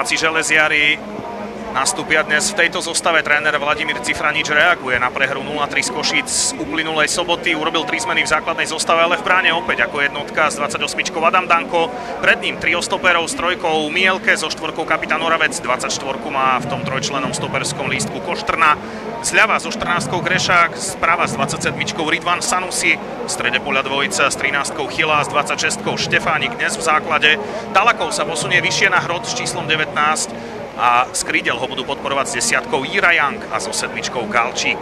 Slováci železiari nastúpia dnes v tejto zostave. Tréner Vladimír Cifranič reaguje na prehru 0-3 z Košíc z uplynulej soboty. Urobil 3 zmeny v základnej zostave, ale v bráne opäť ako jednotka s 28-čkou Adam Danko. Pred ním trio stoperov s trojkou Mielke, so štvorkou kapitán Oravec. 24 má v tom trojčlennom stoperskom lístku Koštrna. Zľava so 14-kou Grešák, sprava s 27-čkou Ridvan Sanusi. V strede poľa dvojica s 13-kou Chyla, s 26-kou Štefánik dnes v základe. Talakov sa posunie vyššie na hrot s číslom 19. A z krídel ho budú podporovať s 10-kou Jira Young a so 7-čkou Galčík.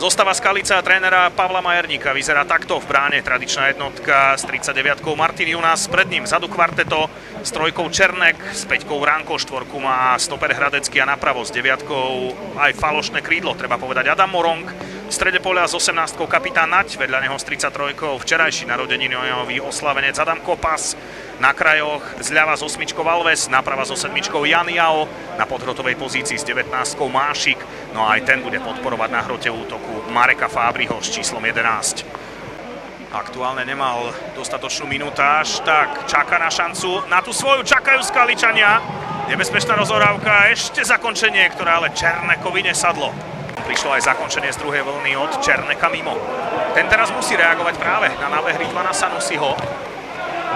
Zostava Skalica a trénera Pavla Majerníka vyzerá takto. V bráne tradičná jednotka s 39-kou Martin Junas, pred ním vzadu kvarteto s 3-kou Černek, s 5-kou Ránko, 4-ku má stoper Hradecký a napravo s 9-kou aj falošné krídlo, treba povedať Adam Morong. V strede poľa s 18-kou kapitán Naď, vedľa neho s 33-kou včerajší narodeninový oslavenec Adam Kopas. Na krajoch zľava s 8-čkou Alves, naprava so 7-čkou Jan Jao, na podhrotovej pozícii s 19-kou Mášik, no a aj ten bude podporovať na hrote útoku Mareka Fábriho s číslom 11. Aktuálne nemal dostatočnú minutáž, tak čaká na šancu, na tú svoju čakajú Skaličania. Nebezpečná rozohrávka, ešte zakončenie, ktoré ale Černekovi nesadlo. Prišlo aj zakončenie z druhej vlny od Černeka mimo. Ten teraz musí reagovať práve na nábeh Ridvana Sanusiho.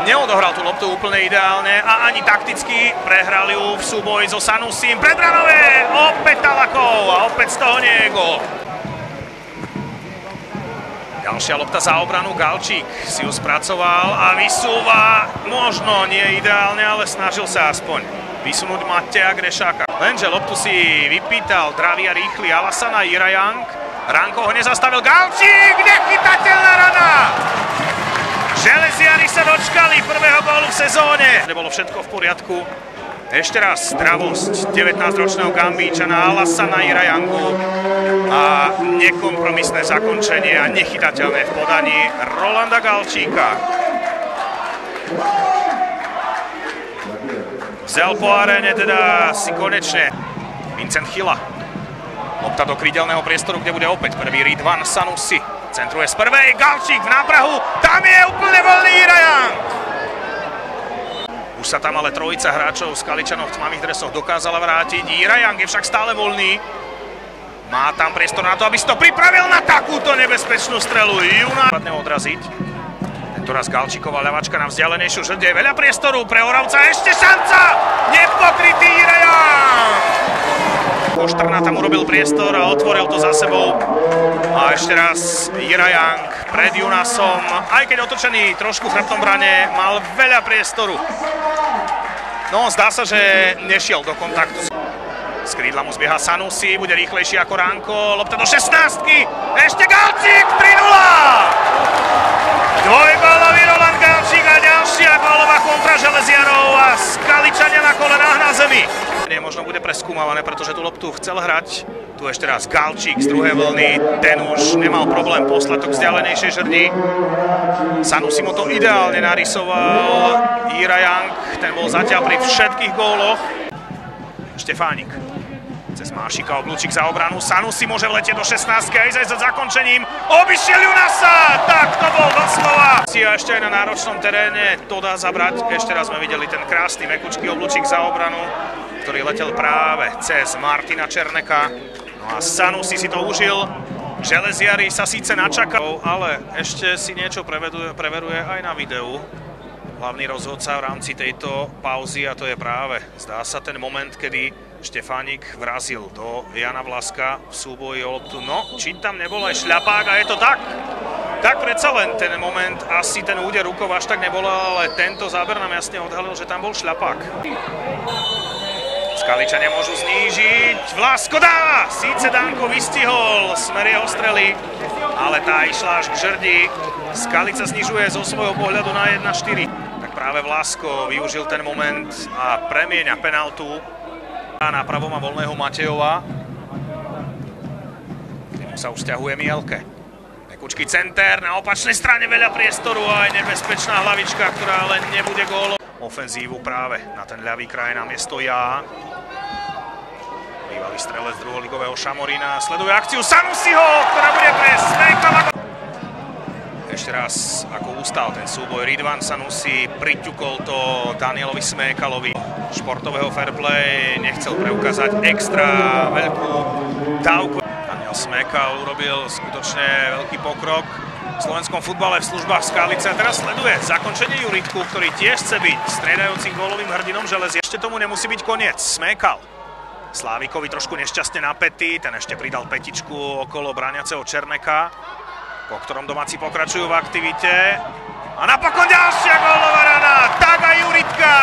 Neodohral tú loptu úplne ideálne a ani takticky, prehral ju v súboji so Sanusim. Predranové, opäť Talakov a opäť z toho nie je gól. Ďalšia lopta za obranu, Galčík si ju spracoval a vysúva, možno nie ideálne, ale snažil sa aspoň vysunúť Mateja Grešáka. Lenže loptu si vypýtal dravý a rýchly Alasana Jira Young. Ránko ho nezastavil, Galčík, nechytateľná rana! Železiari sa dočkali prvého gólu v sezóne. Nebolo všetko v poriadku. Ešte raz zdravosť 19-ročného Gambíčana Alasana Jira Youngu a nekompromisné zakončenie a nechytateľné v podaní Rolanda Galčíka. Vzel po aréne teda si konečne Vincent Chyla. Lopta do krídelného priestoru, kde bude opäť prvý Ridvan Sanusi. Centruje z prvej, Galčík v náprahu, tam je úplne voľný Jira Young. Už sa tam ale trojica hráčov Skaličanov v tmavých dresoch dokázala vrátiť. Jira Young je však stále voľný. Má tam priestor na to, aby si to pripravil na takúto nebezpečnú strelu. Padne odraziť. Tentoraz Galčíková ľavačka na vzdialenejšiu žrde. Veľa priestoru pre Oravca, ešte šanca! Nepokrytý Jira Young! Koštrna tam urobil priestor a otvoril to za sebou. A ešte raz Jira Young pred Junasom. Aj keď otočený trošku chrbtom brane, mal veľa priestoru. No, zdá sa, že nešiel do kontaktu. Z krídla mu zbieha Sanusi, bude rýchlejší ako Ránko. Lopta do 16-ky. Ešte Galčík, 3-0. Dvojgólový Roland Galčík a ďalšia gólová kontra Železiarov a Skaličania na kolenách na zemi. Možno bude preskúmavané, pretože tú loptu chcel hrať. Tu ešte raz Galčík z druhej vlny, ten už nemal problém poslať to k vzdialenejšej žrdi. Sanusi mu to ideálne narysoval. Jira Young, ten bol zatiaľ pri všetkých góloch. Štefánik cez Mášika, oblúčik za obranu. Sanusi môže vletieť do 16-ky aj za zakončením. Obišiel Junasa, tak to bol doslova. A ešte aj na náročnom teréne to dá zabrať. Ešte raz sme videli ten krásny mekučký oblúčik za obranu, ktorý letel práve cez Martina Černeka. No a Sanusi si to užil. Železiari sa síce načakal, ale ešte si niečo preveruje aj na videu. Hlavný rozhodca v rámci tejto pauzy, a to je práve, zdá sa, ten moment, kedy Štefánik vrazil do Jana Vlaska v súboji o loptu. No, či tam nebol aj šľapák a je to tak. Tak predsa len ten moment, asi ten úder rukou až tak nebolo, ale tento záber nám jasne odhalil, že tam bol šľapák. Skaličania môžu znížiť, Vlasko dáva, síce Danko vystihol smer jeho strely, ale tá išla až k žrdi. Skalica znižuje zo svojho pohľadu na 1-4. Tak práve Vlasko využil ten moment a premieňa penaltu. Napravo má voľného Matejova. Tým sa už sťahuje Mielke. Mekučký center, na opačnej strane veľa priestoru a aj nebezpečná hlavička, ktorá ale nebude gól. Ofenzívu práve na ten ľavý kraj na miesto Ja. Bývalý strelec druholigového Šamorína sleduje akciu Sanusiho, ktorá bude pre Smejkala. Ešte raz, ako ustal ten súboj Ridvan Sanusi, priťukol to Danielovi Smekalovi. Športového fair play nechcel preukázať extra veľkú dávku. Daniel Smekal urobil skutočne veľký pokrok v slovenskom futbale v službách Skalice. A teraz sleduje zakončenie Juritku, ktorý tiež chce byť striedajúcim gólovým hrdinom Železia. Ešte tomu nemusí byť koniec. Smekal. Slávikovi trošku nešťastne napätý, ten ešte pridal petičku okolo brániaceho Černeka, po ktorom domáci pokračujú v aktivite. A napokon ďalšia gólová rana, Taga Juritka!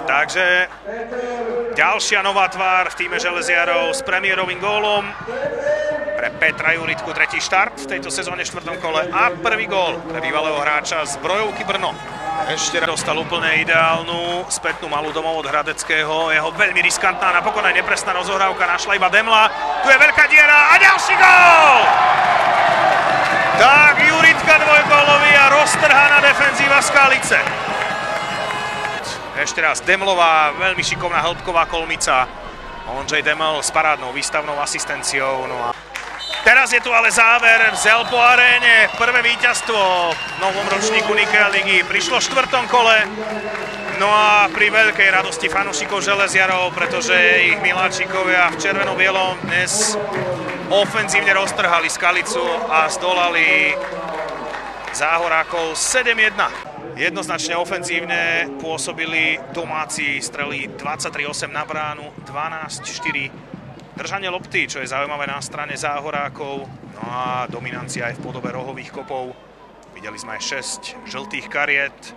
Takže ďalšia nová tvár v týme Železiarov s premiérovým gólom. Pre Petra Juritku tretí štart v tejto sezóne v 4. kole a prvý gól pre bývalého hráča z Brojovky Brno. Ešte dostal úplne ideálnu spätnú malú domov od Hradeckého. Jeho veľmi riskantná, napokon aj nepresná rozohrávka našla iba Demla. Tu je veľká diera a ďalší gól! Tak Juritka dvojgólový a roztrhaná defenzíva Skalice. Ešte raz Demlová, veľmi šikovná hĺbková kolmica. Ondřej Deml s parádnou výstavnou asistenciou. No a teraz je tu ale záver v Zelpo aréne. Prvé víťazstvo v novom ročníku Nikea ligy prišlo v 4. kole. No a pri veľkej radosti fanúšikov Železiarov, pretože ich miláčikovia v červeno-bielom dnes ofenzívne roztrhali Skalicu a zdolali Záhorákov 7-1. Jednoznačne ofenzívne pôsobili domáci, strelili 23-8 na bránu, 12-4. Držanie lopty, čo je zaujímavé na strane Záhorákov. No a dominancia aj v podobe rohových kopov. Videli sme aj 6 žltých kariet.